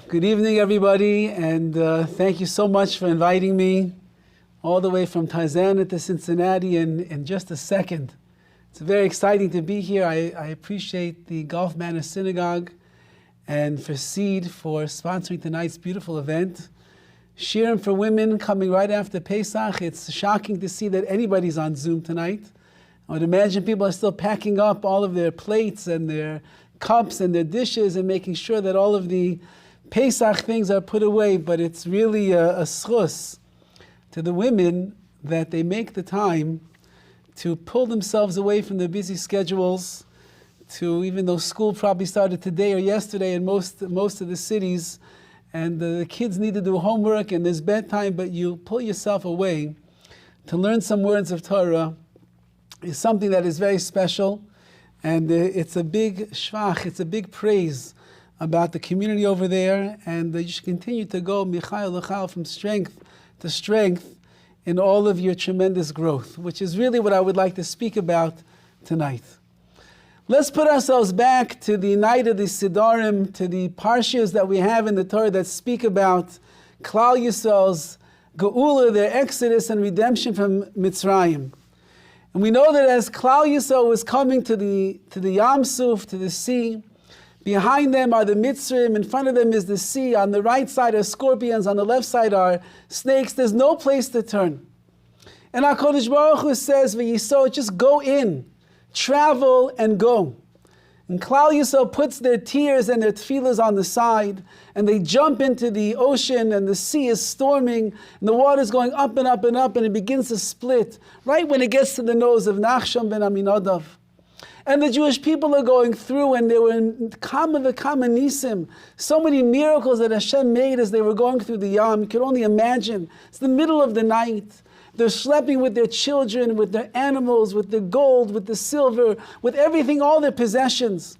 Good evening, everybody, and thank you so much for inviting me all the way from Tarzana to Cincinnati in just a second. It's very exciting to be here. I appreciate the Gulf Manor Synagogue and for Seed for sponsoring tonight's beautiful event. Shirim for Women coming right after Pesach. It's shocking to see that anybody's on Zoom tonight. I would imagine people are still packing up all of their plates and their cups and their dishes and making sure that all of the Pesach things are put away, but it's really a schus to the women that they make the time to pull themselves away from their busy schedules, to, even though school probably started today or yesterday in most of the cities, and the kids need to do homework and there's bedtime, but you pull yourself away to learn some words of Torah is something that is very special, and it's a big shvach, it's a big praise about the community over there, and you should continue to go michal l'chal, from strength to strength in all of your tremendous growth, which is really what I would like to speak about tonight. Let's put ourselves back to the night of the Siddharim, to the parshas that we have in the Torah that speak about Klal Yisrael's Geula, their exodus and redemption from Mitzrayim. And we know that as Klal Yisrael was coming to the Yam Suf, to the sea, behind them are the Mitzrim, in front of them is the sea, on the right side are scorpions, on the left side are snakes. There's no place to turn. And HaKadosh Baruch Hu says, V'yiso, just go in, travel and go. And Klal Yisrael puts their tears and their tefillahs on the side, and they jump into the ocean, and the sea is storming, and the water is going up and up and up, and it begins to split, right when it gets to the nose of Nachshon ben Aminadav. And the Jewish people are going through, and they were in Kama v'Kama Nisim, so many miracles that Hashem made as they were going through the Yam. You can only imagine. It's the middle of the night. They're schlepping with their children, with their animals, with the gold, with the silver, with everything, all their possessions.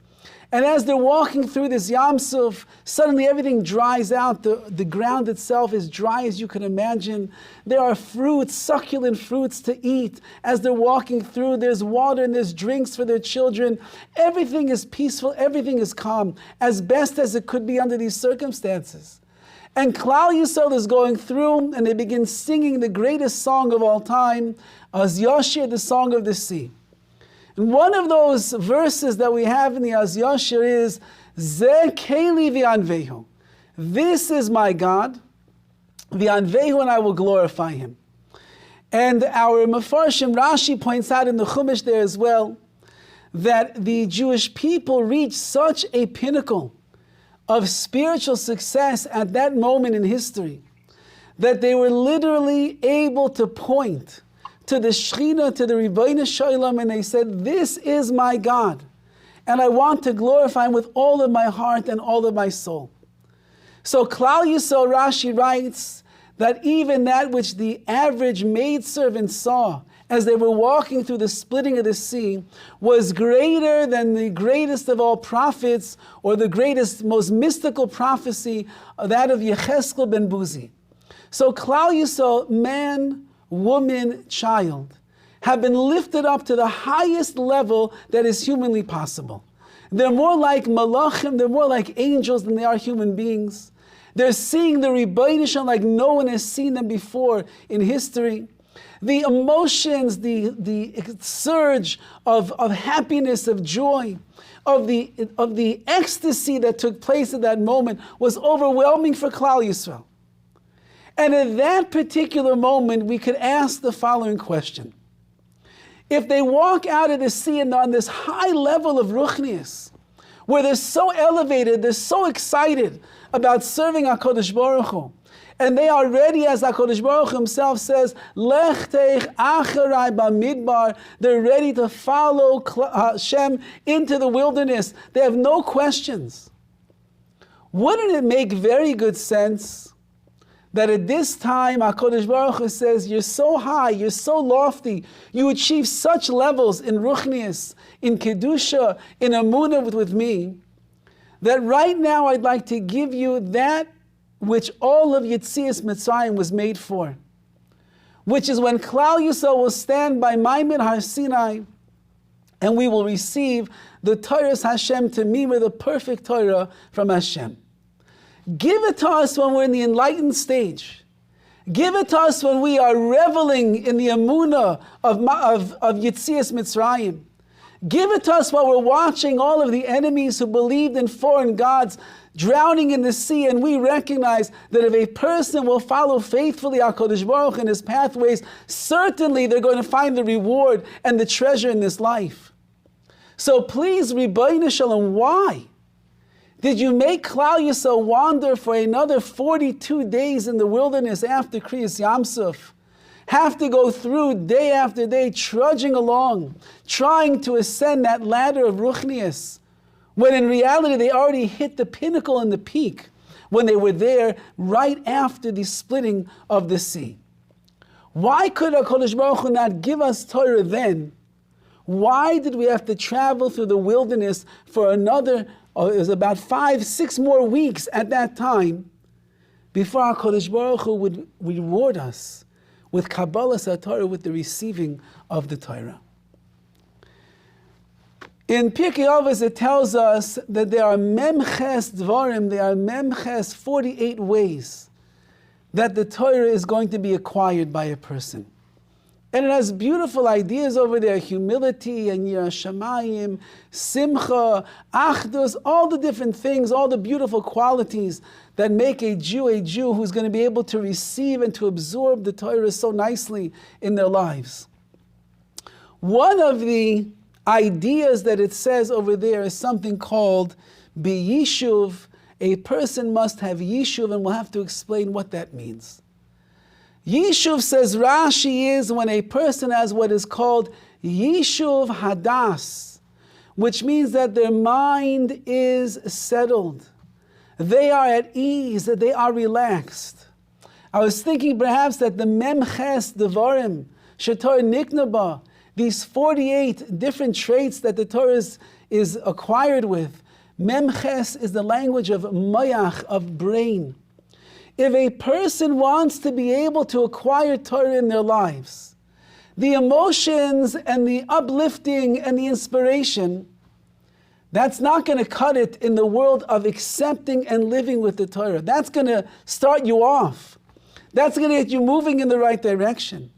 And as they're walking through this Yam Suf, suddenly everything dries out. The ground itself is dry as you can imagine. There are fruits, succulent fruits to eat. As they're walking through, there's water and there's drinks for their children. Everything is peaceful, everything is calm, as best as it could be under these circumstances. And Klal Yisrael is going through, and they begin singing the greatest song of all time, Az Yashir, the Song of the Sea. And one of those verses that we have in the Az Yashir is, Ze Keli v'anvehu. This is my God, v'anvehu, and I will glorify him. And our Mefarshim Rashi points out in the Chumash there as well, that the Jewish people reached such a pinnacle of spiritual success at that moment in history, that they were literally able to point to the Shechina, to the Ribono Shel Olam, and they said, this is my God, and I want to glorify him with all of my heart and all of my soul. So Klal Yisrael, Rashi writes, that even that which the average maidservant saw as they were walking through the splitting of the sea was greater than the greatest of all prophets, or the greatest, most mystical prophecy, that of Yecheskel ben Buzi. So Klal Yisrael, man, woman, child, have been lifted up to the highest level that is humanly possible. They're more like malachim, they're more like angels than they are human beings. They're seeing the Ribono Shel Olam like no one has seen them before in history. The emotions, the surge of happiness, of joy, of the ecstasy that took place at that moment was overwhelming for Klal Yisrael. And at that particular moment, we could ask the following question. If they walk out of the sea and on this high level of ruchnius, where they're so elevated, they're so excited about serving HaKadosh Baruch Hu, and they are ready, as HaKadosh Baruch Hu himself says, Lech teich acharai bamidbar, they're ready to follow Hashem into the wilderness. They have no questions. Wouldn't it make very good sense that at this time HaKadosh Baruch Hu says, you're so high, you're so lofty, you achieve such levels in Ruchnius, in Kedusha, in Amunah with me, that right now I'd like to give you that which all of Yetzias Mitzrayim was made for, which is when Klal Yisrael will stand by Maimon Har Sinai, and we will receive the Torah's Hashem Tamimah, the perfect Torah from Hashem. Give it to us when we're in the enlightened stage. Give it to us when we are reveling in the emunah of Yetzias Mitzrayim. Give it to us while we're watching all of the enemies who believed in foreign gods drowning in the sea, and we recognize that if a person will follow faithfully HaKadosh Baruch Hu in his pathways, certainly they're going to find the reward and the treasure in this life. So please, Ribbono Shel Olam, why did you make Klal Yisrael wander for another 42 days in the wilderness after Kriyas Yamsuf? Have to go through day after day, trudging along, trying to ascend that ladder of Ruchnius, when in reality they already hit the pinnacle and the peak when they were there right after the splitting of the sea. Why could HaKadosh Baruch Hu not give us Torah then? Why did we have to travel through the wilderness for another, it was about 5-6 more weeks at that time, before HaKadosh Baruch Hu would reward us with Kabbalas Torah, with the receiving of the Torah? In Pirkei Avos it tells us that there are memches dvarim, there are memches 48 ways that the Torah is going to be acquired by a person. And it has beautiful ideas over there: humility and Yiras Shamayim, simcha, achdus, all the different things, all the beautiful qualities that make a Jew who's going to be able to receive and to absorb the Torah so nicely in their lives. One of the ideas that it says over there is something called b'yishuv. A person must have yishuv, and we'll have to explain what that means. Yishuv, says Rashi, is when a person has what is called yishuv hadas, which means that their mind is settled. They are at ease, that they are relaxed. I was thinking perhaps that the memches devarim, shetor niknaba, these 48 different traits that the Torah is acquired with. Memches is the language of mayach, of brain. If a person wants to be able to acquire Torah in their lives, the emotions and the uplifting and the inspiration, that's not going to cut it in the world of accepting and living with the Torah. That's going to start you off. That's going to get you moving in the right direction.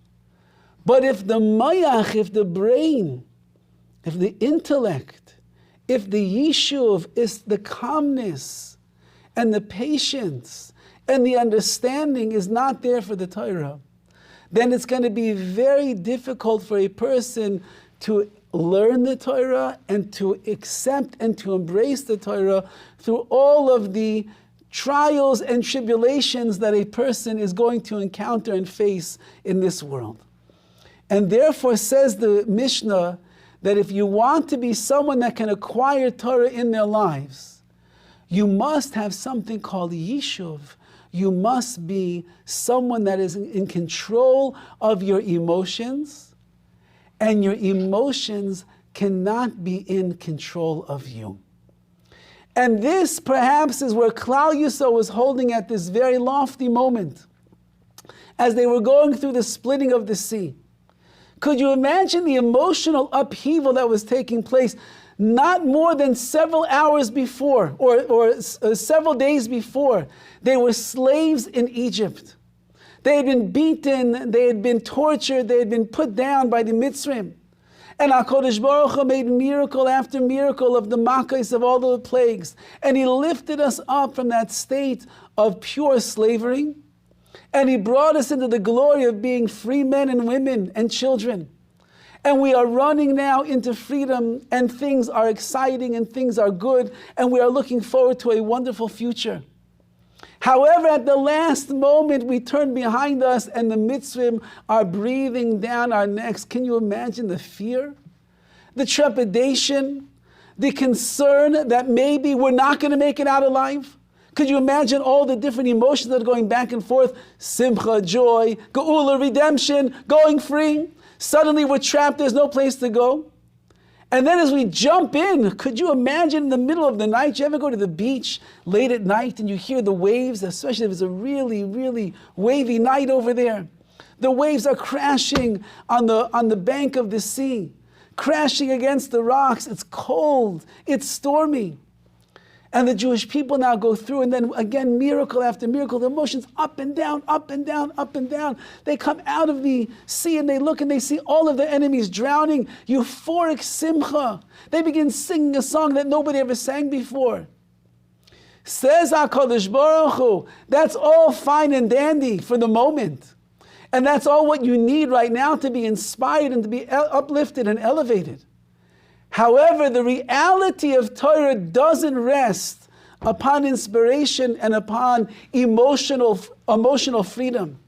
But if the mayach, if the brain, if the intellect, if the yishuv is the calmness and the patience and the understanding is not there for the Torah, then it's going to be very difficult for a person to learn the Torah and to accept and to embrace the Torah through all of the trials and tribulations that a person is going to encounter and face in this world. And therefore, says the Mishnah, that if you want to be someone that can acquire Torah in their lives, you must have something called yishuv. You must be someone that is in control of your emotions, and your emotions cannot be in control of you. And this perhaps is where Klal Yisrael was holding at this very lofty moment, as they were going through the splitting of the sea. Could you imagine the emotional upheaval that was taking place not more than several hours before, or several days before? They were slaves in Egypt. They had been beaten, they had been tortured, they had been put down by the Mitzrim. And HaKadosh Baruch Hu made miracle after miracle of the makkos of all the plagues. And He lifted us up from that state of pure slavery. And He brought us into the glory of being free men and women and children. And we are running now into freedom, and things are exciting and things are good, and we are looking forward to a wonderful future. However, at the last moment, we turn behind us and the Mitzrim are breathing down our necks. Can you imagine the fear, the trepidation, the concern that maybe we're not going to make it out alive? Could you imagine all the different emotions that are going back and forth? Simcha, joy, geula, redemption, going free. Suddenly we're trapped, there's no place to go. And then as we jump in, could you imagine in the middle of the night, you ever go to the beach late at night and you hear the waves, especially if it's a really, really wavy night over there. The waves are crashing on the bank of the sea, crashing against the rocks. It's cold, it's stormy. And the Jewish people now go through, and then again, miracle after miracle, the emotions up and down, up and down, up and down. They come out of the sea and they look and they see all of their enemies drowning. Euphoric simcha. They begin singing a song that nobody ever sang before. Says HaKadosh Baruch Hu, that's all fine and dandy for the moment. And that's all what you need right now to be inspired and to be uplifted and elevated. However, the reality of Torah doesn't rest upon inspiration and upon emotional freedom.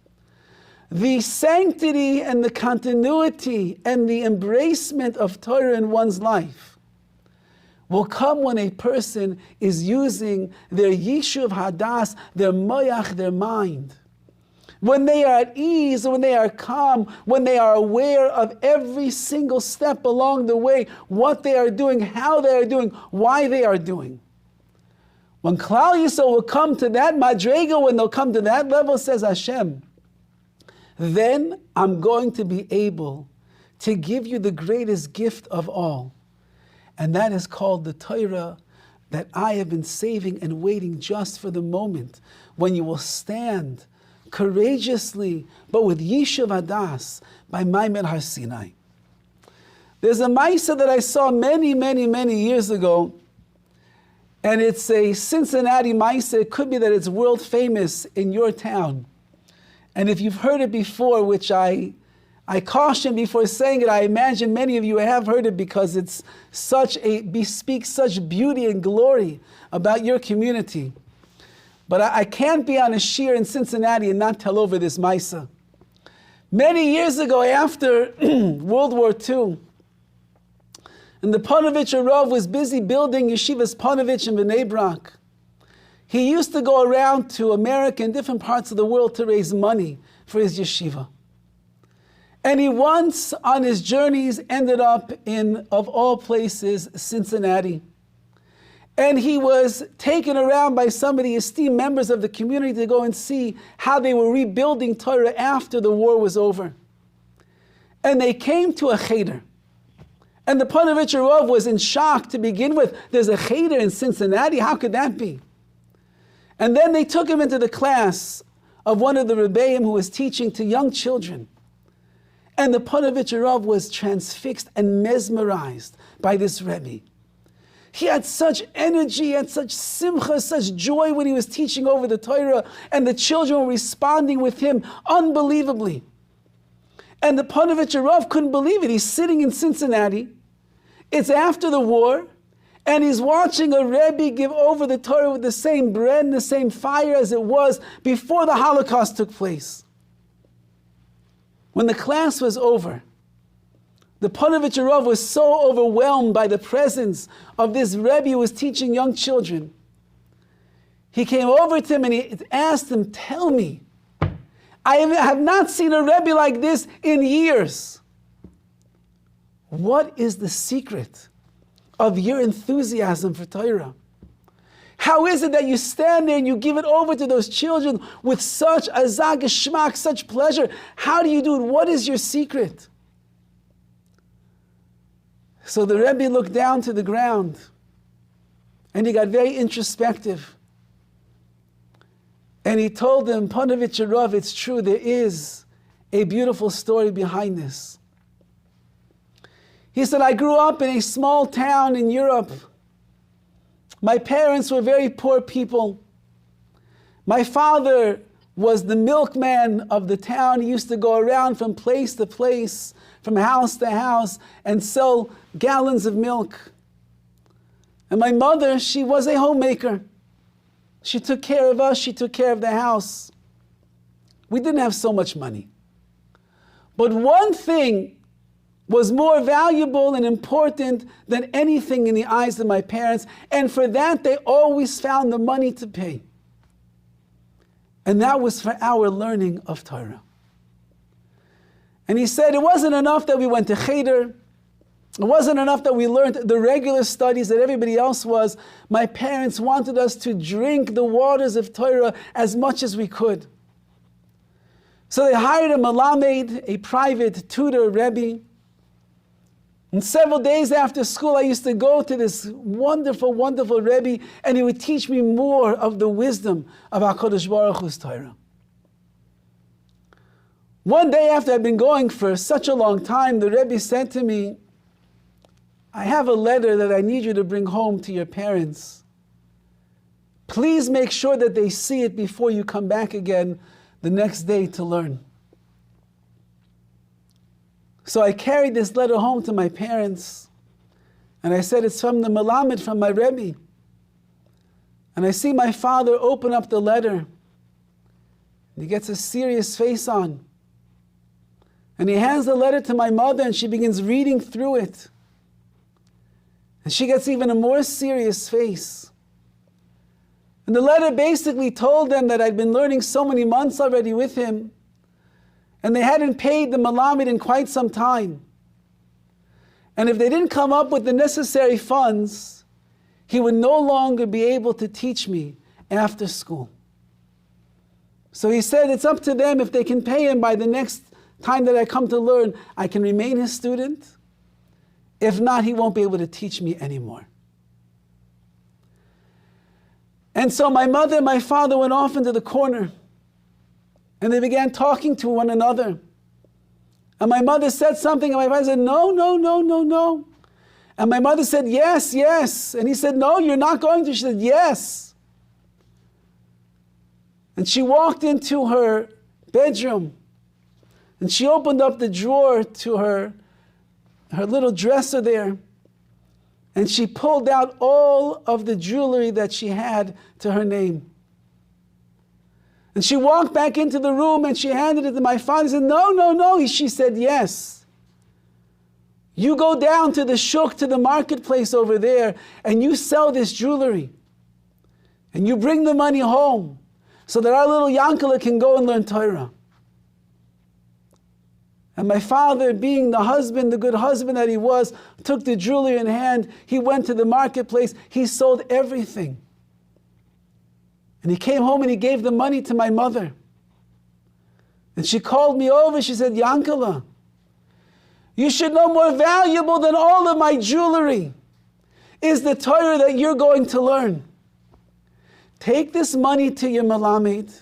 The sanctity and the continuity and the embracement of Torah in one's life will come when a person is using their yishuv hadas, their moyach, their mind. When they are at ease, when they are calm, when they are aware of every single step along the way, what they are doing, how they are doing, why they are doing. When Klal Yisrael will come to that madrega, when they'll come to that level, says Hashem, then I'm going to be able to give you the greatest gift of all. And that is called the Torah that I have been saving and waiting just for the moment when you will stand courageously, but with Yishuv Hadas by Maimed Har Sinai. There's a Maisa that I saw many, many, many years ago, and it's a Cincinnati Maisa. It could be that it's world famous in your town. And if you've heard it before, which I caution before saying it, I imagine many of you have heard it because it's bespeaks such beauty and glory about your community. But I can't be on a shiur in Cincinnati and not tell over this Maisa. Many years ago, after World War II, and the Panovich Rav was busy building Yeshivas Panovich in Bnei Brak, he used to go around to America and different parts of the world to raise money for his yeshiva. And he once, on his journeys, ended up in, of all places, Cincinnati. And he was taken around by some of the esteemed members of the community to go and see how they were rebuilding Torah after the war was over. And they came to a cheder. And the Panovich Rav was in shock to begin with. There's a cheder in Cincinnati? How could that be? And then they took him into the class of one of the Rebbeim who was teaching to young children. And the Panovich Rav was transfixed and mesmerized by this Rebbe. He had such energy, he had such simcha, such joy when he was teaching over the Torah, and the children were responding with him unbelievably. And the Panovich Rav couldn't believe it. He's sitting in Cincinnati, it's after the war, and he's watching a Rebbe give over the Torah with the same bread and the same fire as it was before the Holocaust took place. When the class was over, the Panovich Rav was so overwhelmed by the presence of this Rebbe who was teaching young children. He came over to him and he asked him, tell me, I have not seen a Rebbe like this in years. What is the secret of your enthusiasm for Torah? How is it that you stand there and you give it over to those children with such azah geschmack, such pleasure? How do you do it? What is your secret? So the Rebbe looked down to the ground and he got very introspective. And he told them, Panovich Rav, it's true, there is a beautiful story behind this. He said, I grew up in a small town in Europe. My parents were very poor people. My father was the milkman of the town. He used to go around from place to place, from house to house, and sell gallons of milk. And my mother, she was a homemaker. She took care of us, she took care of the house. We didn't have so much money. But one thing was more valuable and important than anything in the eyes of my parents, and for that they always found the money to pay. And that was for our learning of Torah. And he said it wasn't enough that we went to cheder. It wasn't enough that we learned the regular studies that everybody else was. My parents wanted us to drink the waters of Torah as much as we could. So they hired a Malamed, a private tutor, Rebbe. And several days after school, I used to go to this wonderful, wonderful Rebbe, and he would teach me more of the wisdom of HaKadosh Baruch Hu's Torah. One day after I'd been going for such a long time, the Rebbe said to me, I have a letter that I need you to bring home to your parents. Please make sure that they see it before you come back again the next day to learn. So I carried this letter home to my parents, and I said, it's from the Melamed, from my Rebbe. And I see my father open up the letter, and he gets a serious face on. And he hands the letter to my mother, and she begins reading through it. And she gets even a more serious face. And the letter basically told them that I'd been learning so many months already with him, and they hadn't paid the Melamed in quite some time. And if they didn't come up with the necessary funds, he would no longer be able to teach me after school. So he said, it's up to them. If they can pay him by the next time that I come to learn, I can remain his student. If not, he won't be able to teach me anymore. And so my mother and my father went off into the corner, and they began talking to one another. And my mother said something, and my father said, no, no, no, no, no. And my mother said, yes, yes. And he said, no, you're not going to. She said, yes. And she walked into her bedroom, and she opened up the drawer to her little dresser there, and she pulled out all of the jewelry that she had to her name. And she walked back into the room, and she handed it to my father and said, no, no, no. She said, yes. You go down to the shuk, to the marketplace over there, and you sell this jewelry. And you bring the money home so that our little Yankala can go and learn Torah. And my father, being the husband, the good husband that he was, took the jewelry in hand. He went to the marketplace. He sold everything. And he came home and he gave the money to my mother. And she called me over. She said, Yankala, you should know more valuable than all of my jewelry is the Torah that you're going to learn. Take this money to your Melamed.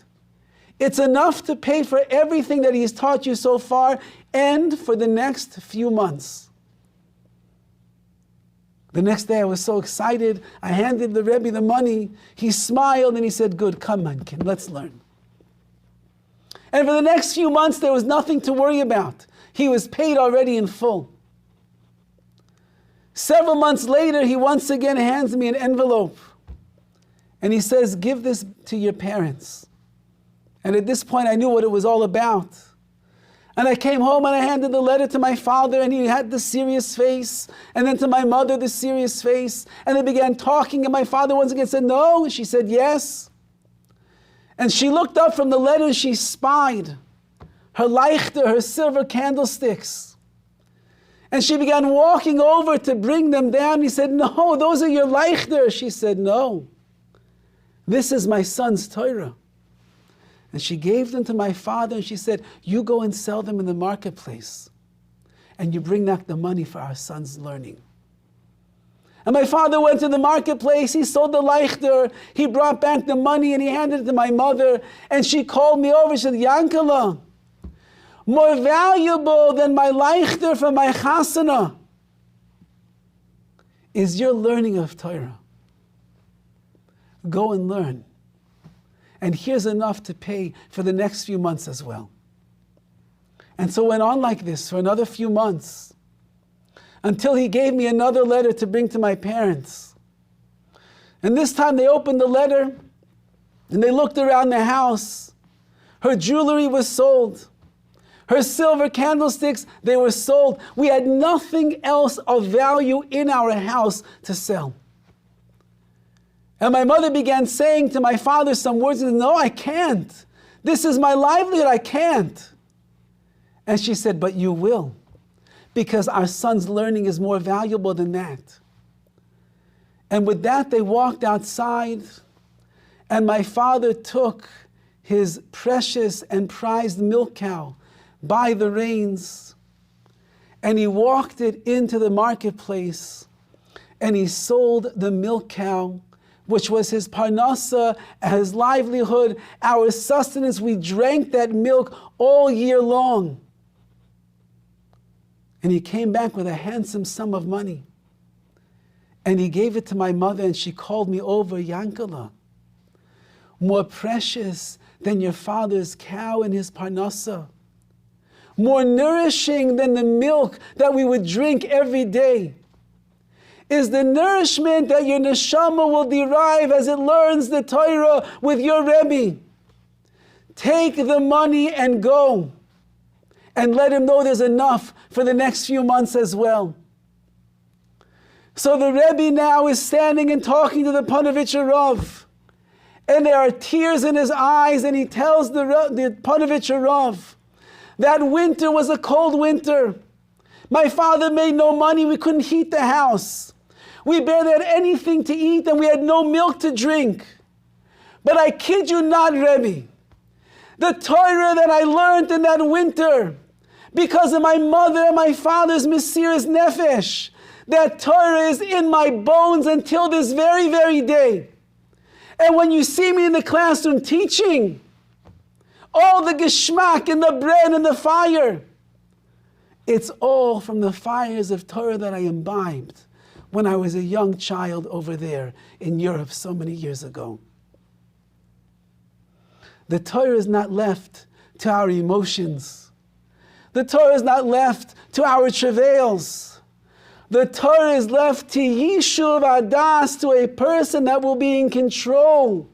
It's enough to pay for everything that he's taught you so far and for the next few months. The next day I was so excited. I handed the Rebbe the money. He smiled and he said, good, come on, kid, let's learn. And for the next few months there was nothing to worry about. He was paid already in full. Several months later, he once again hands me an envelope. And he says, give this to your parents. And at this point I knew what it was all about. And I came home and I handed the letter to my father, and he had the serious face. And then to my mother, the serious face. And they began talking, and my father once again said, no. And she said, yes. And she looked up from the letter and she spied her leichter, her silver candlesticks. And she began walking over to bring them down. He said, no, those are your leichter. She said, no. This is my son's Torah. And she gave them to my father, and she said, you go and sell them in the marketplace, and you bring back the money for our son's learning. And my father went to the marketplace, he sold the leichter, he brought back the money, and he handed it to my mother, and she called me over. She said, Yankala, more valuable than my leichter for my chasana is your learning of Torah. Go and learn. And here's enough to pay for the next few months as well. And so it went on like this for another few months, until he gave me another letter to bring to my parents. And this time they opened the letter, and they looked around the house. Her jewelry was sold. Her silver candlesticks, they were sold. We had nothing else of value in our house to sell. And my mother began saying to my father some words. He said, no, I can't. This is my livelihood, I can't. And she said, but you will, because our son's learning is more valuable than that. And with that, they walked outside, and my father took his precious and prized milk cow by the reins, And he walked it into the marketplace, and he sold the milk cow, which was his parnasa, his livelihood, our sustenance. We drank that milk all year long. And he came back with a handsome sum of money. And he gave it to my mother, and she called me over, Yankala, more precious than your father's cow and his parnasa, more nourishing than the milk that we would drink every day, is the nourishment that your neshama will derive as it learns the Torah with your Rebbe. Take the money and go, and let him know there's enough for the next few months as well. So the Rebbe now is standing and talking to the Panovitcher Rav, and there are tears in his eyes, and he tells the Panovitcher Rav, that winter was a cold winter. My father made no money, we couldn't heat the house. We barely had anything to eat, and we had no milk to drink. But I kid you not, Rebbe, the Torah that I learned in that winter, because of my mother and my father's Mesiras Nefesh, that Torah is in my bones until this very, very day. And when you see me in the classroom teaching, all the geschmack and the bread and the fire, it's all from the fires of Torah that I imbibed when I was a young child over there in Europe so many years ago. The Torah is not left to our emotions. The Torah is not left to our travails. The Torah is left to Yishuv Adas, to a person that will be in control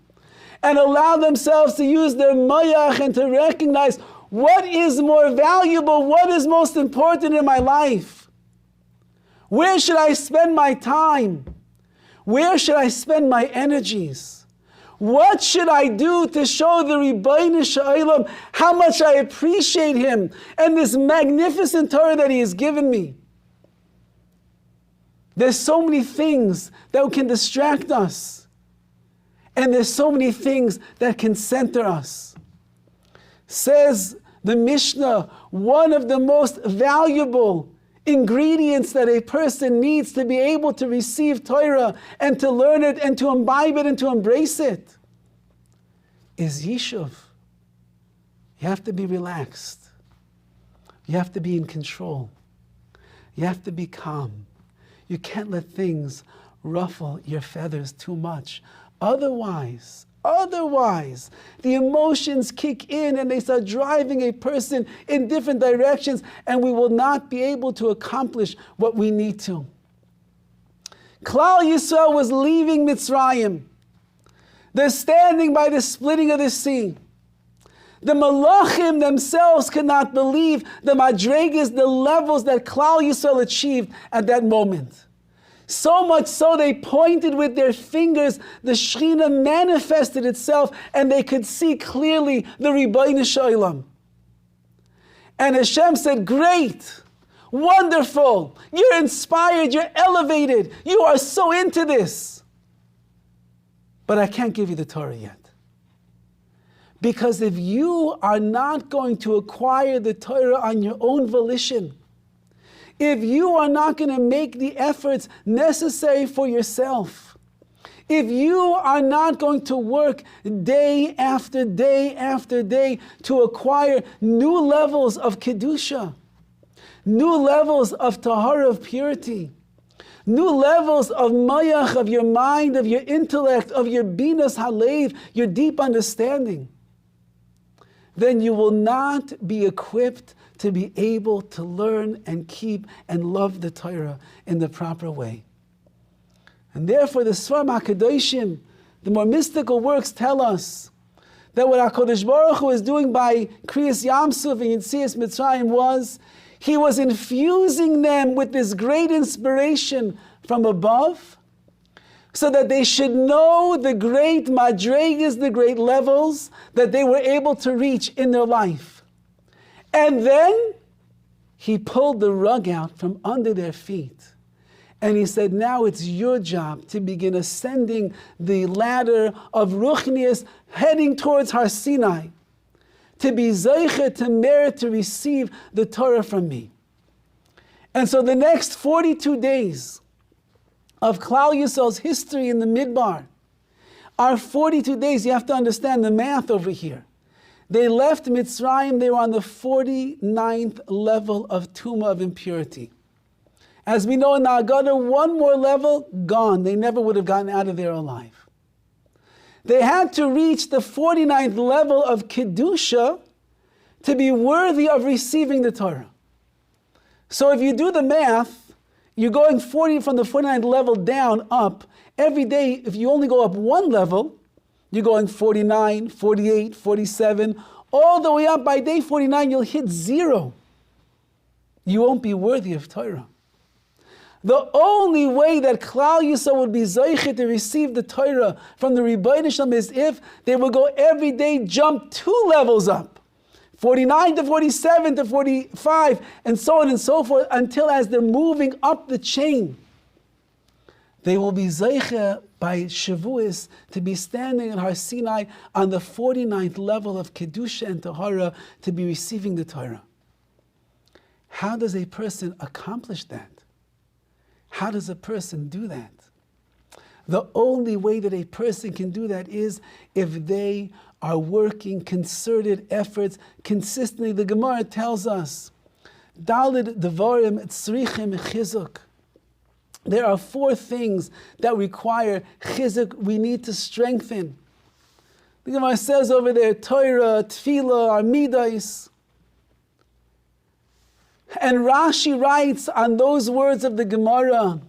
and allow themselves to use their mayach and to recognize what is more valuable, what is most important in my life. Where should I spend my time? Where should I spend my energies? What should I do to show the Ribbono Shel Olam how much I appreciate him and this magnificent Torah that he has given me? There's so many things that can distract us, and there's so many things that can center us. Says the Mishnah, one of the most valuable ingredients that a person needs to be able to receive Torah and to learn it and to imbibe it and to embrace it is Yishuv. You have to be relaxed. You have to be in control. You have to be calm. You can't let things ruffle your feathers too much. Otherwise, the emotions kick in and they start driving a person in different directions, and we will not be able to accomplish what we need to. Klal Yisrael was leaving Mitzrayim. They're standing by the splitting of the sea. The Malachim themselves could not believe the madregas, the levels that Klal Yisrael achieved at that moment. So much so they pointed with their fingers, the Shekhinah manifested itself, and they could see clearly the Ribbono Shel Olam. And Hashem said, great, wonderful, you're inspired, you're elevated, you are so into this. But I can't give you the Torah yet. Because if you are not going to acquire the Torah on your own volition, if you are not going to make the efforts necessary for yourself, if you are not going to work day after day after day to acquire new levels of Kedusha, new levels of Tahara, of purity, new levels of mayach, of your mind, of your intellect, of your binas halev, your deep understanding, then you will not be equipped to be able to learn and keep and love the Torah in the proper way. And therefore the Sfarim HaKadoshim, the more mystical works, tell us that what HaKadosh Baruch Hu was doing by Kriyas Yamsuf and Yetzias Mitzrayim was, he was infusing them with this great inspiration from above, so that they should know the great madregas, the great levels that they were able to reach in their life. And then he pulled the rug out from under their feet. And he said, now it's your job to begin ascending the ladder of Ruchnius, heading towards Har Sinai, to be Zeiche, to merit, to receive the Torah from me. And so the next 42 days of Klal Yisrael's history in the Midbar are 42 days. You have to understand the math over here. They left Mitzrayim, they were on the 49th level of Tumah, of impurity. As we know in the Haggadah, one more level, gone. They never would have gotten out of there alive. They had to reach the 49th level of Kedusha to be worthy of receiving the Torah. So if you do the math, you're going 40 from the 49th level down, up. Every day, if you only go up one level, you're going 49, 48, 47, all the way up. By day 49, you'll hit 0. You won't be worthy of Torah. The only way that Klal Yisrael would be zoichet to receive the Torah from the Rebbeinu Shalom is if they would go every day, jump 2 levels up. 49 to 47 to 45, and so on and so forth, until as they're moving up the chain, they will be zoichet by Shavuos to be standing in Har Sinai on the 49th level of Kedusha and Tahara to be receiving the Torah. How does a person accomplish that? How does a person do that? The only way that a person can do that is if they are working concerted efforts consistently. The Gemara tells us, Daled Devarim Tzrichim Chizuk. There are 4 things that require chizuk, we need to strengthen. The Gemara says over there, Torah, Tefillah, Armidais. And Rashi writes on those words of the Gemara,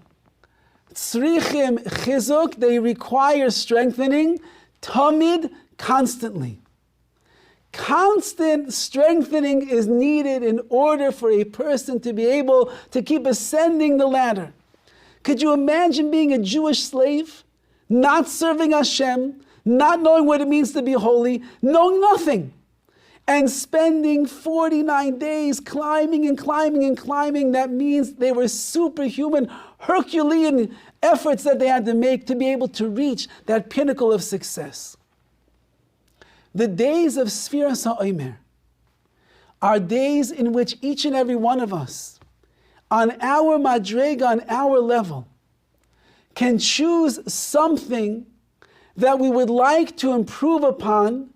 Tzrichim chizuk, they require strengthening, tamid, constantly. Constant strengthening is needed in order for a person to be able to keep ascending the ladder. Could you imagine being a Jewish slave, not serving Hashem, not knowing what it means to be holy, knowing nothing, and spending 49 days climbing and climbing and climbing? That means they were superhuman, Herculean efforts that they had to make to be able to reach that pinnacle of success. The days of Sefiras HaOmer are days in which each and every one of us, on our madrega, on our level, can choose something that we would like to improve upon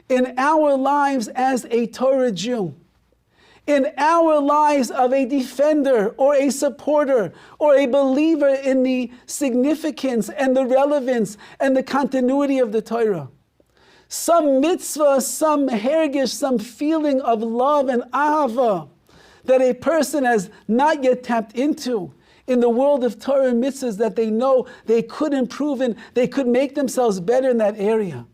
in our lives as a Torah Jew, in our lives of a defender or a supporter or a believer in the significance and the relevance and the continuity of the Torah. Some mitzvah, some hergish, some feeling of love and ahava that a person has not yet tapped into in the world of Torah and mitzvahs, that they know they could improve in, they could make themselves better in that area.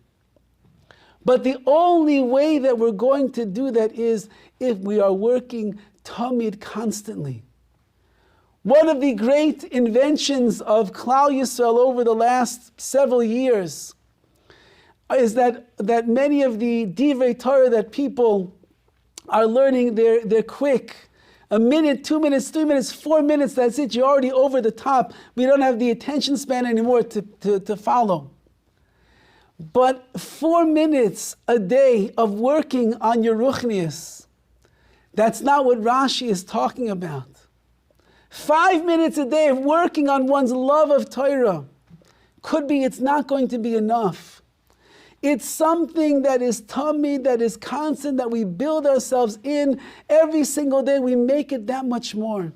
But the only way that we're going to do that is if we are working tamid constantly. One of the great inventions of Klal Yisrael over the last several years is that many of the divrei Torah that people are learning, they're quick. A minute, 2 minutes, 3 minutes, 4 minutes, that's it. You're already over the top. We don't have the attention span anymore to follow. But 4 minutes a day of working on your ruchnius, that's not what Rashi is talking about. 5 minutes a day of working on one's love of Torah, could be it's not going to be enough. It's something that is tamid, that is constant, that we build ourselves in every single day. We make it that much more.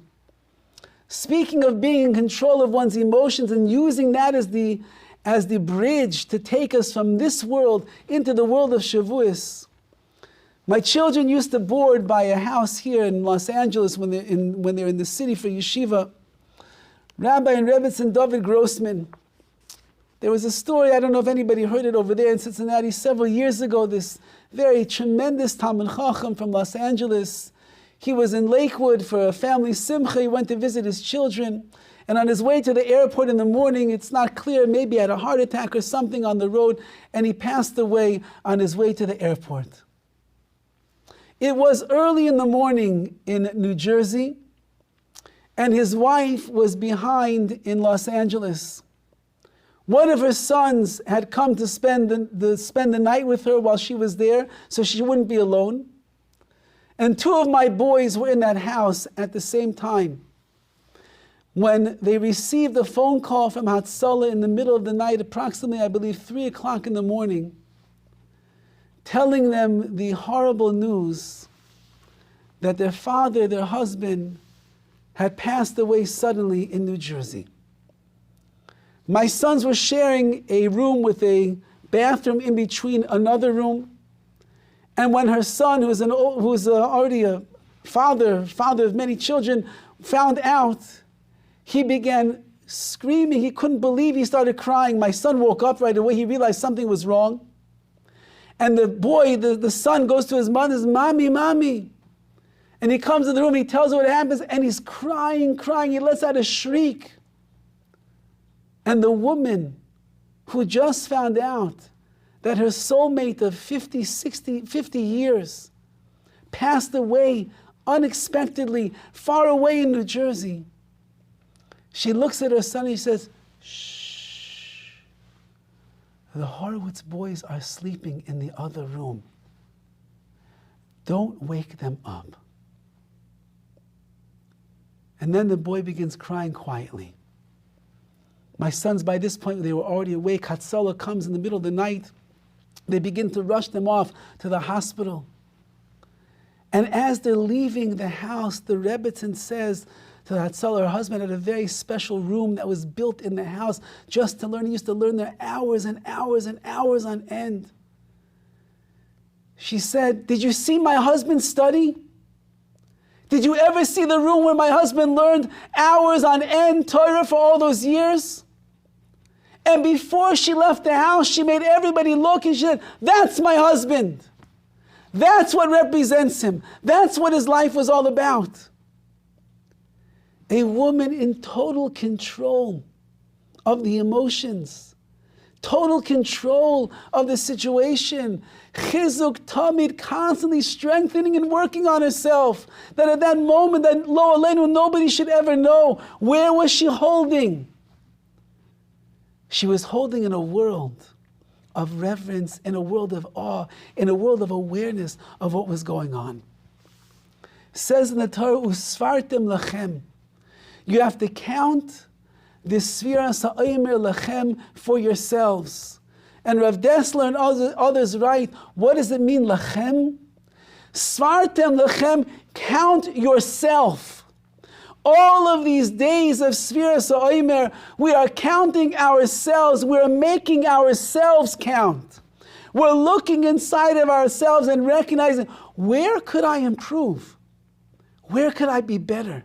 Speaking of being in control of one's emotions and using that as the bridge to take us from this world into the world of Shavuos. My children used to board by a house here in Los Angeles when they're in the city for yeshiva. Rabbi and Rebbetzin David Grossman. There was a story, I don't know if anybody heard it over there in Cincinnati several years ago, this very tremendous Talmid Chacham from Los Angeles. He was in Lakewood for a family simcha. He went to visit his children. And on his way to the airport in the morning, it's not clear, maybe he had a heart attack or something on the road, and he passed away on his way to the airport. It was early in the morning in New Jersey, and his wife was behind in Los Angeles. One of her sons had come to spend the night with her while she was there, so she wouldn't be alone. And 2 of my boys were in that house at the same time. when they received a phone call from Hatzalah in the middle of the night, approximately, I believe, 3 o'clock in the morning, telling them the horrible news that their father, their husband, had passed away suddenly in New Jersey. My sons were sharing a room with a bathroom in between another room. And when her son, who's already a father of many children, found out, he began screaming. He couldn't believe. He started crying. My son woke up right away. He realized something was wrong. And the boy, the son, goes to his mother, says, "Mommy, mommy." And he comes in the room, he tells her what happens, and he's crying. He lets out a shriek. And the woman who just found out that her soulmate of 50 years passed away unexpectedly, far away in New Jersey, she looks at her son and she says, "Shh, the Horowitz boys are sleeping in the other room. Don't wake them up." And then the boy begins crying quietly. My sons, by this point, they were already awake. Hatzalah comes in the middle of the night. They begin to rush them off to the hospital. And as they're leaving the house, the Rebbitzin says to Hatzalah, her husband had a very special room that was built in the house just to learn. He used to learn there hours and hours and hours on end. She said, "Did you see my husband study? Did you ever see the room where my husband learned hours on end Torah for all those years?" And before she left the house, she made everybody look and she said, "That's my husband. That's what represents him. That's what his life was all about." A woman in total control of the emotions, total control of the situation. Chizuk Tamid, constantly strengthening and working on herself. That at that moment, that Lo Aleinu, nobody should ever know. Where was she holding? She was holding in a world of reverence, in a world of awe, in a world of awareness of what was going on. It says in the Torah, "Usfartem lachem." You have to count the Sefiras ha'omer lachem for yourselves. And Rav Dessler and others write, what does it mean, lachem? Svartem lachem, count yourself. All of these days of Sefiras ha'omer, we are counting ourselves. We're making ourselves count. We're looking inside of ourselves and recognizing, where could I improve? Where could I be better?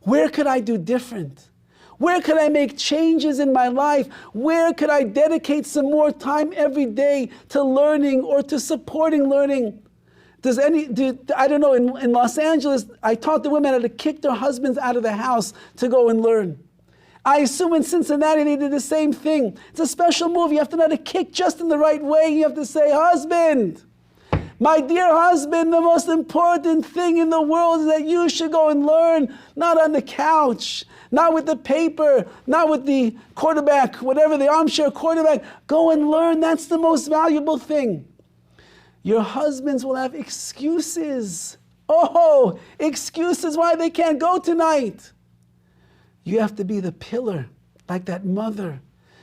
Where could I do different? Where could I make changes in my life? Where could I dedicate some more time every day to learning or to supporting learning? I don't know, in Los Angeles, I taught the women how to kick their husbands out of the house to go and learn. I assume in Cincinnati they did the same thing. It's a special move. You have to know how to kick just in the right way. You have to say, "Husband, my dear husband, the most important thing in the world is that you should go and learn, not on the couch, not with the paper, not with the quarterback, whatever, the armchair quarterback. Go and learn. That's the most valuable thing." Your husbands will have excuses. Oh, excuses why they can't go tonight. You have to be the pillar, like that mother.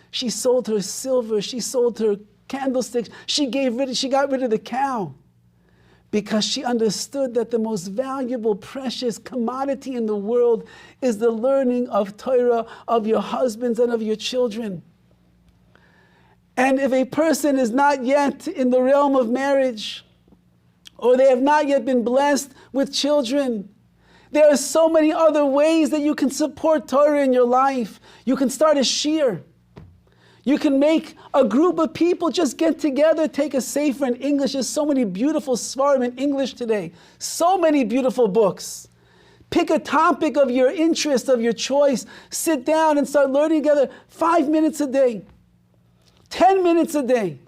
She sold her silver, she sold her candlesticks, she got rid of the cow. Because she understood that the most valuable, precious commodity in the world is the learning of Torah, of your husbands and of your children. And if a person is not yet in the realm of marriage, or they have not yet been blessed with children, there are so many other ways that you can support Torah in your life. You can start a shir. You can make a group of people just get together, take a sefer in English. There's so many beautiful svarim in English today. So many beautiful books. Pick a topic of your interest, of your choice. Sit down and start learning together 5 minutes a day. 10 minutes a day,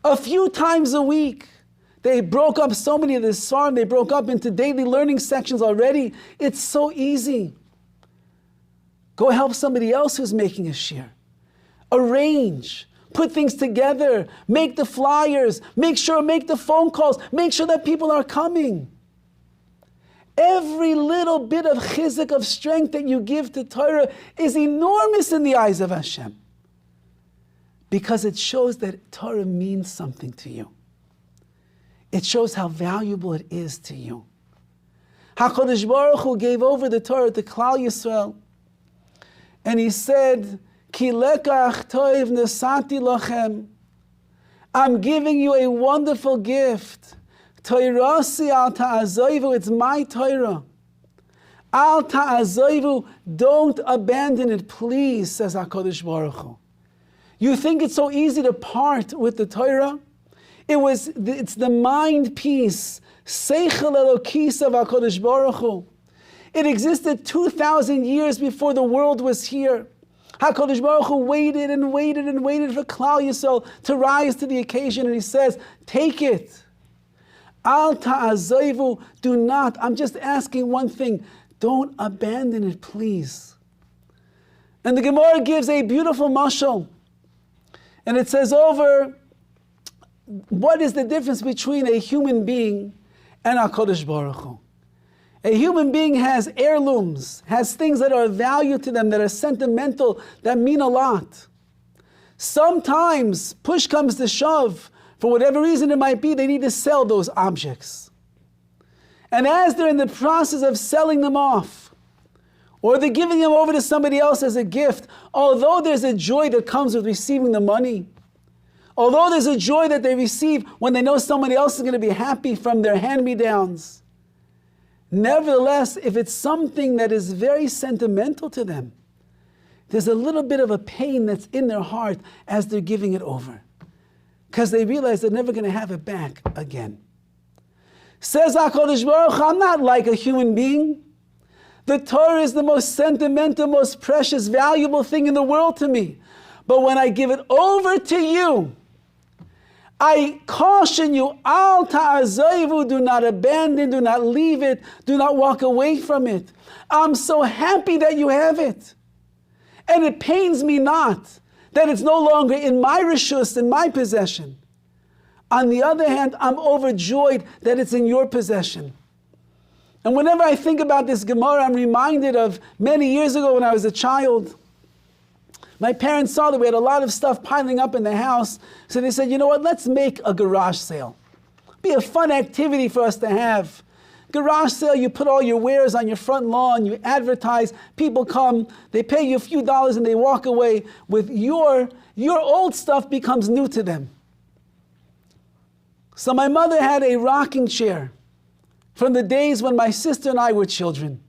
a few times a week. They broke up so many of this svarim, they broke up into daily learning sections already. It's so easy. Go help somebody else who's making a shir. Arrange, put things together, make the flyers, make the phone calls, make sure that people are coming. Every little bit of chizuk, of strength that you give to Torah is enormous in the eyes of Hashem. Because it shows that Torah means something to you. It shows how valuable it is to you. HaKadosh Baruch Hu gave over the Torah to Klal Yisrael. And he said, Ki lekach toiv nesati lachem. I'm giving you a wonderful gift. Toirasi al ta'azoivu, it's my Torah. Al ta'azoivu, don't abandon it, please, says HaKadosh Baruch Hu. You think it's so easy to part with the Torah? It's the mind piece, Seichel Elokis of HaKadosh Baruch Hu. It existed 2,000 years before the world was here. HaKadosh Baruch Hu waited and waited and waited for Klal Yisrael to rise to the occasion, and he says, take it. Al ta'azoivu, do not. I'm just asking one thing. Don't abandon it, please. And the Gemara gives a beautiful mashal. And it says over, what is the difference between a human being and HaKadosh Baruch Hu? A human being has heirlooms, has things that are of value to them, that are sentimental, that mean a lot. Sometimes, push comes to shove, for whatever reason it might be, they need to sell those objects. And as they're in the process of selling them off, or they're giving them over to somebody else as a gift, although there's a joy that comes with receiving the money, although there's a joy that they receive when they know somebody else is going to be happy from their hand-me-downs, nevertheless, if it's something that is very sentimental to them, there's a little bit of a pain that's in their heart as they're giving it over, because they realize they're never going to have it back again. Says HaKadosh Baruch Hu, I'm not like a human being. The Torah is the most sentimental, most precious, valuable thing in the world to me. But when I give it over to you, I caution you, al ta'azoivu, do not abandon, do not leave it, do not walk away from it. I'm so happy that you have it. And it pains me not that it's no longer in my reshus, in my possession. On the other hand, I'm overjoyed that it's in your possession. And whenever I think about this Gemara, I'm reminded of many years ago when I was a child. My parents saw that we had a lot of stuff piling up in the house, so they said, you know what, let's make a garage sale. Be a fun activity for us to have. Garage sale, you put all your wares on your front lawn, you advertise, people come, they pay you a few dollars and they walk away with your old stuff becomes new to them. So my mother had a rocking chair from the days when my sister and I were children.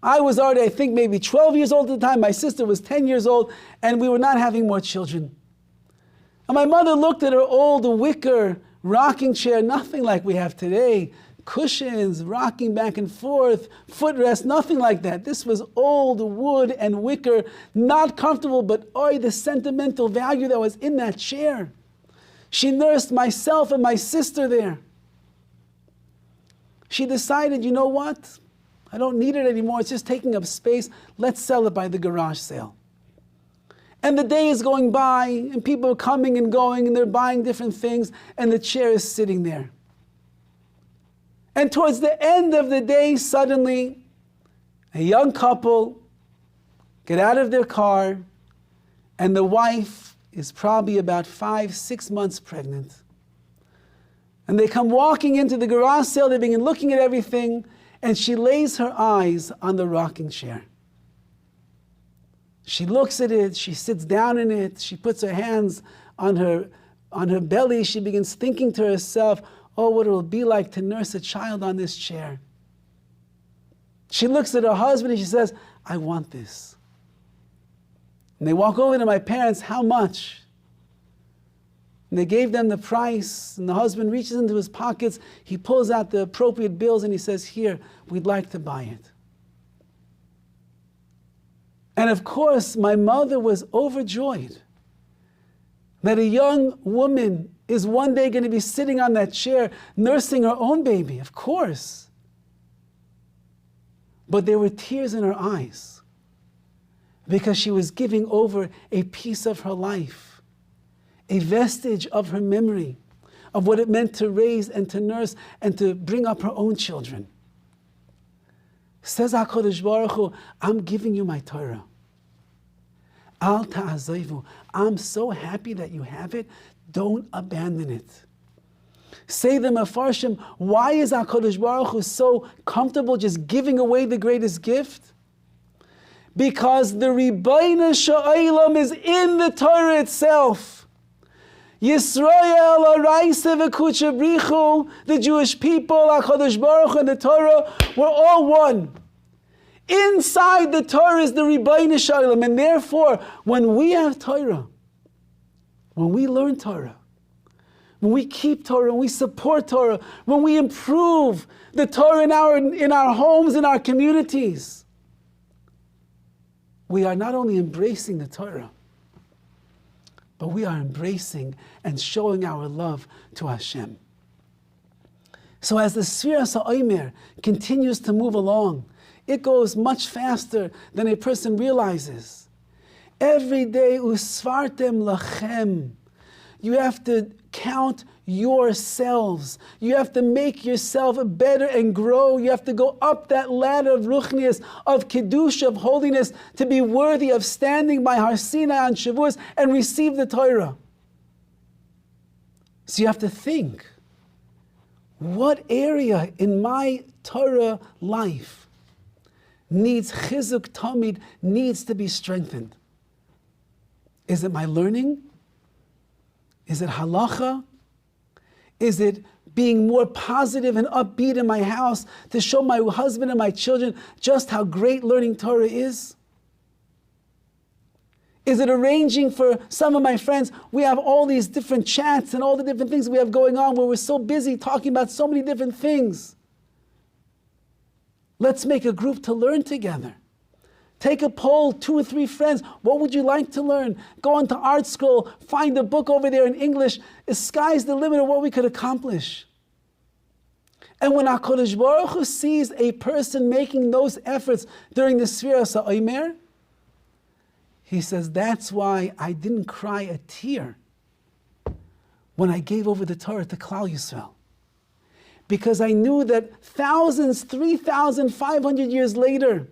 I was already, I think, maybe 12 years old at the time. My sister was 10 years old, and we were not having more children. And my mother looked at her old wicker rocking chair, nothing like we have today. Cushions, rocking back and forth, footrest, nothing like that. This was old wood and wicker, not comfortable, but the sentimental value that was in that chair. She nursed myself and my sister there. She decided, you know what? I don't need it anymore. It's just taking up space. Let's sell it by the garage sale. And the day is going by, and people are coming and going, and they're buying different things, and the chair is sitting there. And towards the end of the day, suddenly, a young couple get out of their car, and the wife is probably about 5-6 months pregnant. And they come walking into the garage sale, they begin looking at everything, and she lays her eyes on the rocking chair. She looks at it, she sits down in it, she puts her hands on her belly, she begins thinking to herself, oh, what it will be like to nurse a child on this chair. She looks at her husband and she says, I want this. And they walk over to my parents, how much? And they gave them the price, and the husband reaches into his pockets, he pulls out the appropriate bills and he says, here, we'd like to buy it. And of course, my mother was overjoyed that a young woman is one day going to be sitting on that chair nursing her own baby, of course. But there were tears in her eyes because she was giving over a piece of her life, a vestige of her memory, of what it meant to raise and to nurse and to bring up her own children. Says HaKadosh Baruch Hu, I'm giving you my Torah. Al ta'azovu. I'm so happy that you have it. Don't abandon it. Say the Mefarshim, why is HaKadosh Baruch Hu so comfortable just giving away the greatest gift? Because the Ribono Shel Olam is in the Torah itself. Yisrael Araisa v'Kudsha Brichu, the Jewish people, HaKadosh Baruch Hu and the Torah were all one. Inside the Torah is the Ribono Shel Olam, and therefore, when we have Torah, when we learn Torah, when we keep Torah, when we support Torah, when we improve the Torah in our homes, in our communities, we are not only embracing the Torah, but we are embracing and showing our love to Hashem. So as the Sefiras HaOmer continues to move along, it goes much faster than a person realizes. Every day, usfartem lachem. You have to count yourselves. You have to make yourself better and grow. You have to go up that ladder of ruchnius, of kedusha, of holiness, to be worthy of standing by Har Sinai on Shavuos and receive the Torah. So you have to think, what area in my Torah life needs chizuk tamid, needs to be strengthened? Is it my learning? Is it halacha? Is it being more positive and upbeat in my house to show my husband and my children just how great learning Torah is? Is it arranging for some of my friends? We have all these different chats and all the different things we have going on where we're so busy talking about so many different things. Let's make a group to learn together. Take a poll, 2 or 3 friends. What would you like to learn? Go onto Art Scroll, find a book over there in English. The sky's the limit of what we could accomplish. And when HaKadosh Baruch Hu sees a person making those efforts during the Sefiras HaOmer, he says, that's why I didn't cry a tear when I gave over the Torah to Klal Yisrael. Because I knew that thousands, 3,500 years later,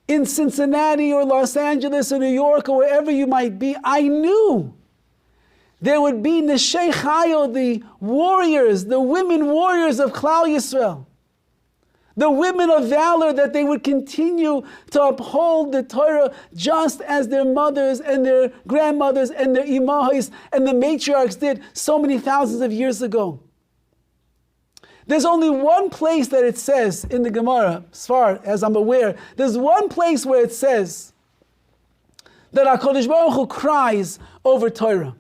in Cincinnati or Los Angeles or New York or wherever you might be, I knew there would be Neshei Chayo, the warriors, the women warriors of Klal Yisrael, the women of valor, that they would continue to uphold the Torah just as their mothers and their grandmothers and their imahos and the matriarchs did so many thousands of years ago. There's only one place that it says in the Gemara, as far as I'm aware, there's one place where it says that HaKadosh Baruch Hu cries over Torah.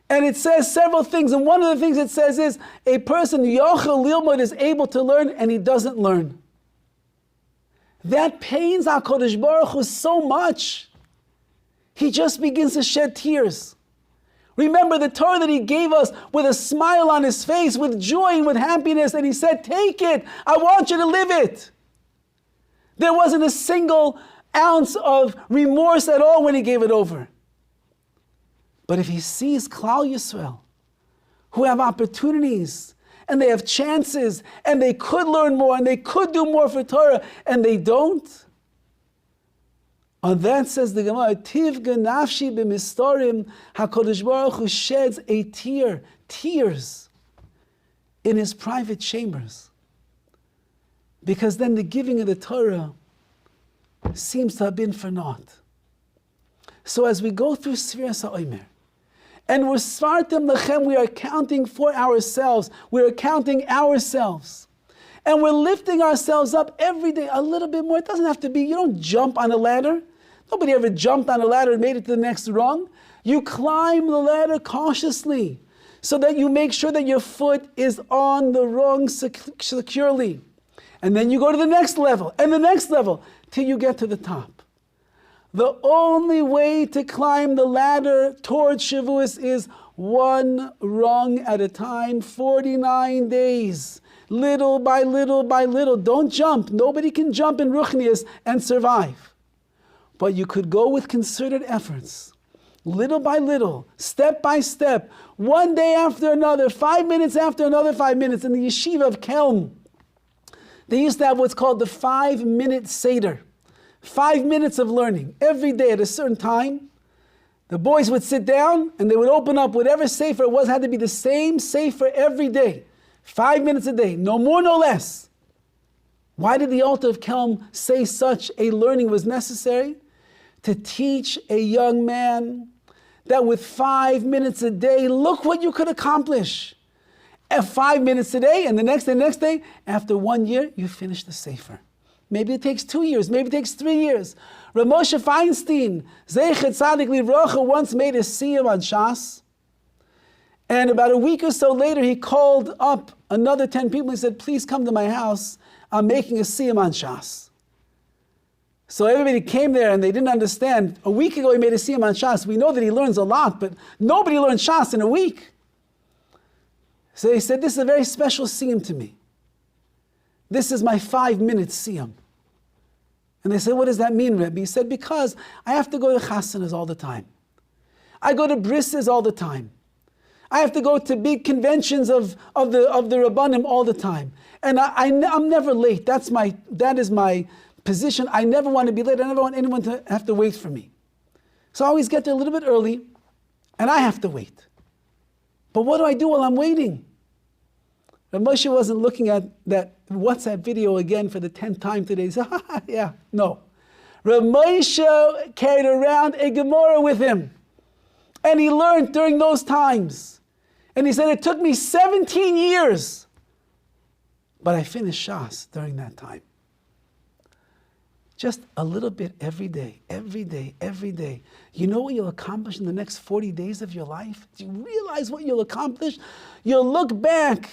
And it says several things, and one of the things it says is, a person, Yochel Lilmod, is able to learn and he doesn't learn. That pains HaKadosh Baruch Hu so much, he just begins to shed tears. Remember the Torah that he gave us with a smile on his face, with joy and with happiness, and he said, take it, I want you to live it. There wasn't a single ounce of remorse at all when he gave it over. But if he sees Klal Yisrael, who have opportunities, and they have chances, and they could learn more, and they could do more for Torah, and they don't, on that says the Gemara, Tivga nafshi b'mistorim, HaKadosh Baruch Hu sheds a tear, tears, in his private chambers. Because then the giving of the Torah seems to have been for naught. So as we go through Sefiras HaOmer, and we're svartem lechem, we are counting for ourselves, we're counting ourselves. And we're lifting ourselves up every day a little bit more. It doesn't have to be, you don't jump on a ladder. Nobody ever jumped on a ladder and made it to the next rung. You climb the ladder cautiously so that you make sure that your foot is on the rung securely. And then you go to the next level and the next level till you get to the top. The only way to climb the ladder towards Shavuos is one rung at a time, 49 days. Little by little by little. Don't jump. Nobody can jump in Ruchnius and survive. But you could go with concerted efforts, little by little, step by step, one day after another, 5 minutes after another 5 minutes. In the yeshiva of Kelm, They used to have what's called the 5-minute Seder. 5 minutes of learning. Every day at a certain time, the boys would sit down and they would open up whatever sefer it was, had to be the same sefer every day. 5 minutes a day, no more, no less. Why did the altar of Kelm say such a learning was necessary? To teach a young man that with 5 minutes a day, look what you could accomplish. At 5 minutes a day, and the next day, after 1 year, you finish the sefer. Maybe it takes 2 years, maybe it takes 3 years. Rav Moshe Feinstein, Zeichet Tzadik Livrocha, once made a siyum on Shas. And about a week or so later, he called up another 10 people. He said, please come to my house. I'm making a siyum on Shas. So everybody came there and they didn't understand. A week ago, he made a siyum on Shas. We know that he learns a lot, but nobody learned Shas in a week. So he said, this is a very special siyum to me. This is my 5-minute siyum. And they said, what does that mean, Rebbe? He said, because I have to go to chasanas all the time. I go to brises all the time. I have to go to big conventions of the Rabbanim all the time. And I'm never late. That is my position. I never want to be late. I never want anyone to have to wait for me. So I always get there a little bit early, and I have to wait. But what do I do while I'm waiting? Rav Moshe wasn't looking at that WhatsApp video again for the 10th time today. He said, yeah, no. Rav Moshe carried around a Gemara with him. And he learned during those times. And he said, it took me 17 years. But I finished Shas during that time. Just a little bit every day, every day, every day. You know what you'll accomplish in the next 40 days of your life? Do you realize what you'll accomplish? You'll look back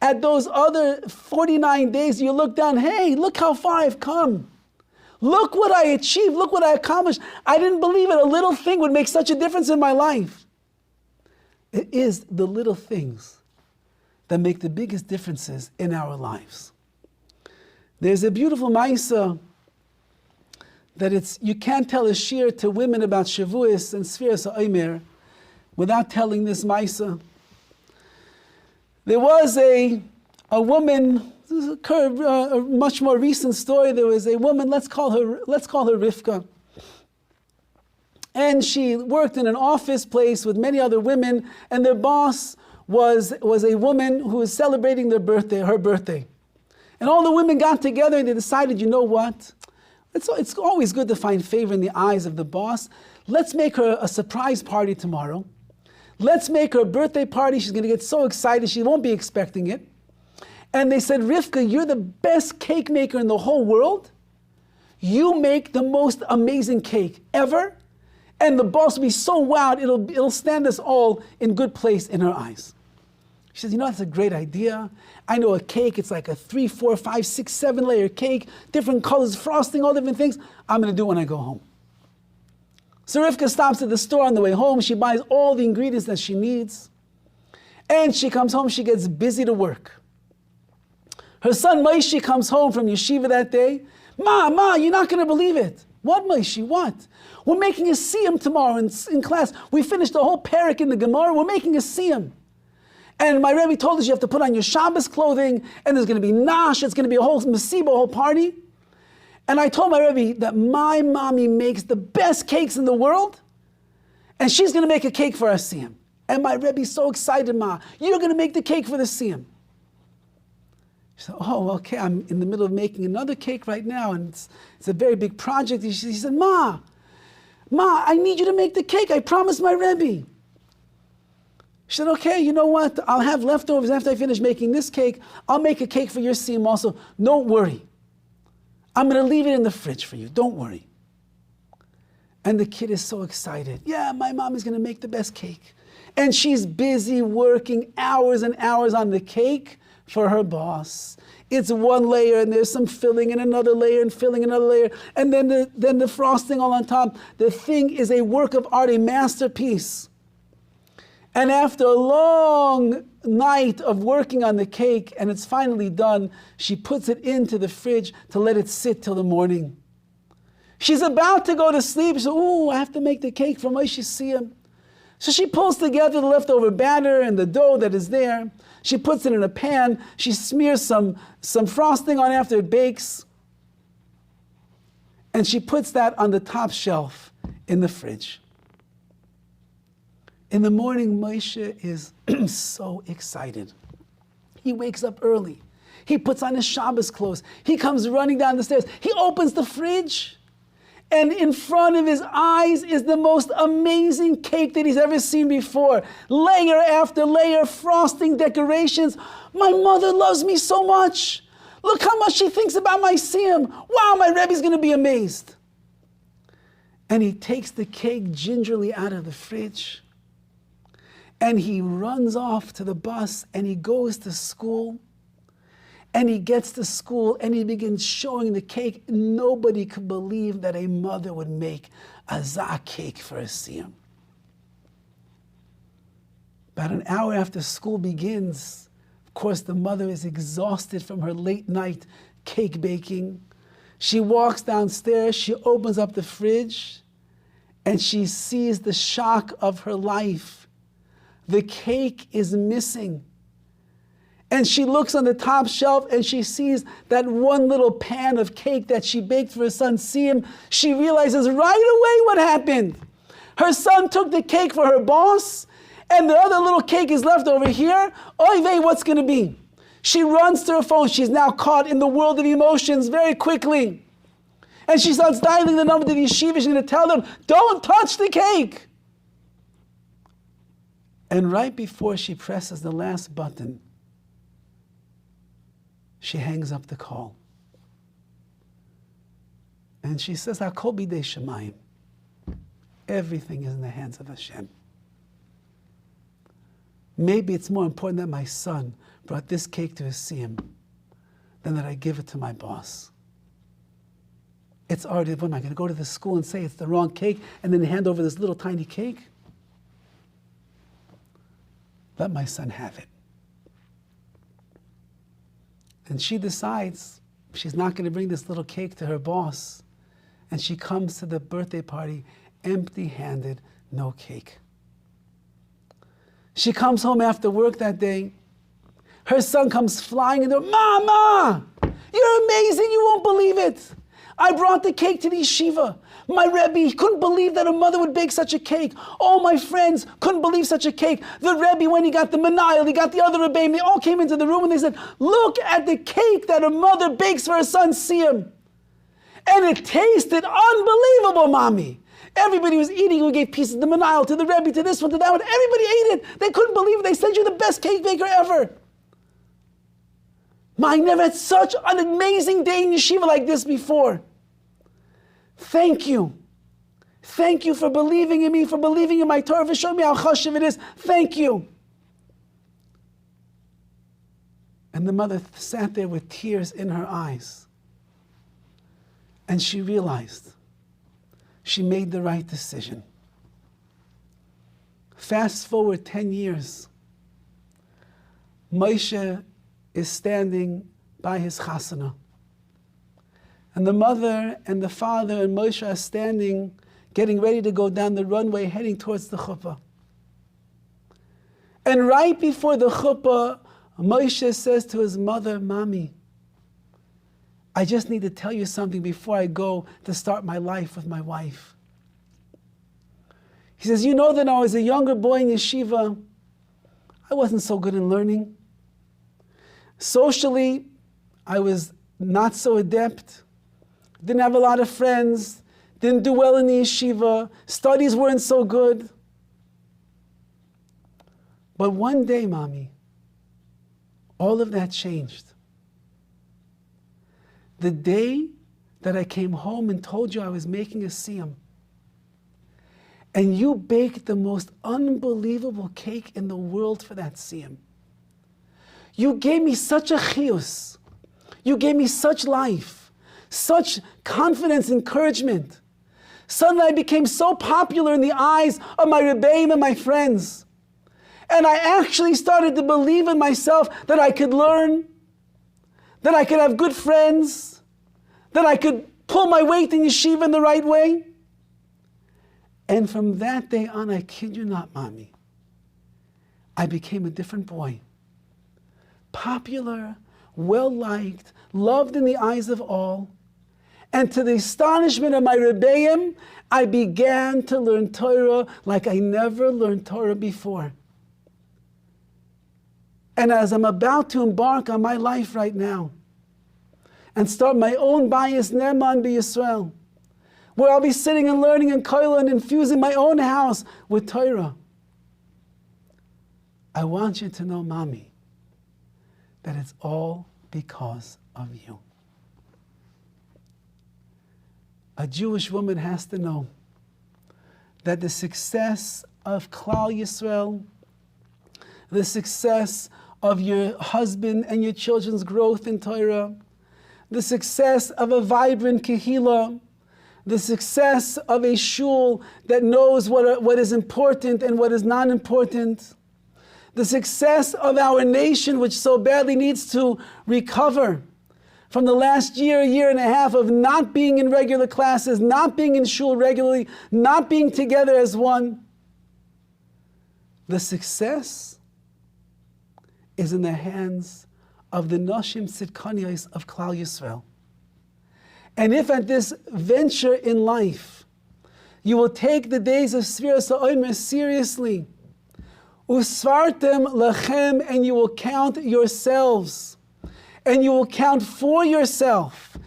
at those other 49 days. You'll look down, hey, look how far I've come. Look what I achieved. Look what I accomplished. I didn't believe it. A little thing would make such a difference in my life. It is the little things that make the biggest differences in our lives. There's a beautiful ma'isa that you can't tell a shir to women about Shavuos and Sefiras ha'Omer without telling this ma'isa. There was a woman, this is a much more recent story. There was a woman, let's call her Rivka. And she worked in an office place with many other women, and their boss was a woman who was celebrating her birthday. And all the women got together and they decided, you know what? It's always good to find favor in the eyes of the boss. Let's make her a surprise party tomorrow. Let's make her a birthday party. She's going to get so excited. She won't be expecting it. And they said, Rivka, you're the best cake maker in the whole world. You make the most amazing cake ever. And the boss will be so wowed, it'll stand us all in good place in her eyes. She says, you know, that's a great idea. I know a cake, it's like a 3, 4, 5, 6, 7 layer cake, different colors, frosting, all different things. I'm going to do it when I go home. So Rivka stops at the store on the way home. She buys all the ingredients that she needs. And she comes home, she gets busy to work. Her son Moshe comes home from yeshiva that day. Ma, you're not going to believe it. What, Moshe, what? We're making a siyum tomorrow in class. We finished the whole parak in the Gemara. We're making a siyum. And my Rebbe told us you have to put on your Shabbos clothing, and there's going to be nash, it's going to be a whole masiba, a whole party. And I told my Rebbe that my mommy makes the best cakes in the world, and she's going to make a cake for our siyum. And my Rebbe's so excited, Ma, you're going to make the cake for the siyum. She said, oh, okay, I'm in the middle of making another cake right now, and it's a very big project. She said, Ma, I need you to make the cake. I promised my Rebbe. She said, okay, you know what? I'll have leftovers after I finish making this cake. I'll make a cake for your siyum also. Don't worry. I'm going to leave it in the fridge for you. Don't worry. And the kid is so excited. Yeah, my mom is going to make the best cake. And she's busy working hours and hours on the cake for her boss. It's one layer and there's some filling and another layer and filling another layer. And then the frosting all on top. The thing is a work of art, a masterpiece. And after a long night of working on the cake and it's finally done, she puts it into the fridge to let it sit till the morning. She's about to go to sleep. She says, I have to make the cake for Moshe siyum. So she pulls together the leftover batter and the dough that is there. She puts it in a pan. She smears some frosting on after it bakes. And she puts that on the top shelf in the fridge. In the morning, Moshe is so excited. He wakes up early. He puts on his Shabbos clothes. He comes running down the stairs. He opens the fridge. And in front of his eyes is the most amazing cake that he's ever seen before. Layer after layer, frosting, decorations. My mother loves me so much. Look how much she thinks about my siyum. Wow, my Rebbe's going to be amazed. And he takes the cake gingerly out of the fridge. And he runs off to the bus and he goes to school. And he gets to school and he begins showing the cake. Nobody could believe that a mother would make a zah cake for a siyum. About an hour after school begins, of course, the mother is exhausted from her late night cake baking. She walks downstairs, she opens up the fridge, and she sees the shock of her life. The cake is missing. And she looks on the top shelf and she sees that one little pan of cake that she baked for her son Siyum. She realizes right away what happened. Her son took the cake for her boss, and the other little cake is left over here. Oy vey, what's going to be? She runs to her phone. She's now caught in the world of emotions very quickly. And she starts dialing the number to the yeshiva. She's going to tell them, don't touch the cake. And right before she presses the last button, she hangs up the call. And she says, Hakol bidei Shemayim. Everything is in the hands of Hashem. Maybe it's more important that my son brought this cake to his siyum than that I give it to my boss. It's already, what am I going to go to the school and say it's the wrong cake and then hand over this little tiny cake? Let my son have it. And she decides she's not going to bring this little cake to her boss. And she comes to the birthday party empty-handed, no cake. She comes home after work that day. Her son comes flying in the door. Mama, you're amazing, you won't believe it. I brought the cake to the yeshiva. My Rebbe couldn't believe that a mother would bake such a cake. All my friends couldn't believe such a cake. The Rebbe, when he got the Menayel, he got the other Rebbe, they all came into the room and they said, look at the cake that a mother bakes for her son Siyum. And it tasted unbelievable, Mommy. Everybody was eating. We gave pieces of the Menayel to the Rebbe, to this one, to that one. Everybody ate it. They couldn't believe it. They said, you're the best cake baker ever. I never had such an amazing day in yeshiva like this before. Thank you. Thank you for believing in me, for believing in my Torah, for showing me how chashuv it is. Thank you. And the mother sat there with tears in her eyes. And she realized she made the right decision. Fast forward 10 years. Moshe is standing by his chasana. And the mother and the father and Moshe are standing, getting ready to go down the runway, heading towards the chuppah. And right before the chuppah, Moshe says to his mother, Mommy, I just need to tell you something before I go to start my life with my wife. He says, you know that when I was a younger boy in yeshiva, I wasn't so good in learning. Socially, I was not so adept. Didn't have a lot of friends. Didn't do well in the yeshiva. Studies weren't so good. But one day, Mommy, all of that changed. The day that I came home and told you I was making a siyum, and you baked the most unbelievable cake in the world for that siyum. You gave me such a chiyus. You gave me such life, such confidence, encouragement. Suddenly I became so popular in the eyes of my rebbeim and my friends. And I actually started to believe in myself that I could learn, that I could have good friends, that I could pull my weight in yeshiva in the right way. And from that day on, I kid you not, Mommy, I became a different boy. Popular, well-liked, loved in the eyes of all. And to the astonishment of my Rebbeim, I began to learn Torah like I never learned Torah before. And as I'm about to embark on my life right now and start my own Bayis Neman B'Yisrael, where I'll be sitting and learning in Koila and infusing my own house with Torah, I want you to know, Mommy, that it's all because of you. A Jewish woman has to know that the success of Klal Yisrael, the success of your husband and your children's growth in Torah, the success of a vibrant kehillah, the success of a shul that knows what is important and what is not important, the success of our nation, which so badly needs to recover from the last year and a half of not being in regular classes, not being in shul regularly, not being together as one. The success is in the hands of the Nashim Tzidkaniyos of Klal Yisrael. And if at this venture in life, you will take the days of Sefiras HaOmer seriously, Usvartem Lachem, and you will count yourselves, and you will count for yourself,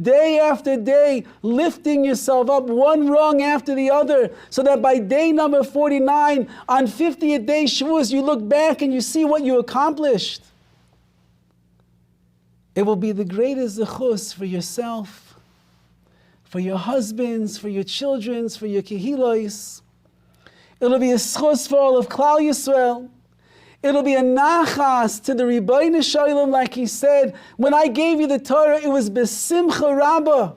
day after day, lifting yourself up one rung after the other, so that by day number 49, on 50th day Shavuos, you look back and you see what you accomplished. It will be the greatest zechus for yourself, for your husbands, for your children, for your kehillos. It'll be a zechus for all of Klal Yisrael. It'll be a nachas to the Ribbono Shel Olam, like he said, when I gave you the Torah, it was besimcha rabbah,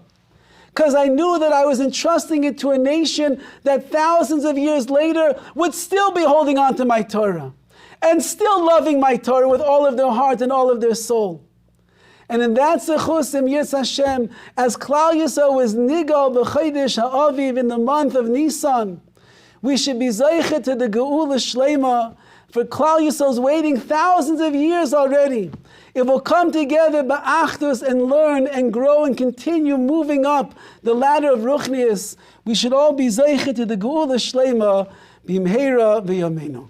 because I knew that I was entrusting it to a nation that thousands of years later would still be holding on to my Torah and still loving my Torah with all of their heart and all of their soul. And in that zechus, Yirtzeh Hashem, as Klal Yisrael was nigal b'chodesh ha'aviv in the month of Nisan, we should be zeichet to the geula shleima. For Klal Yisrael's waiting thousands of years already. It will come together ba'achdus and learn and grow and continue moving up the ladder of Ruchnius. We should all be zeichet to the geula shleima b'imheira v'yameinu.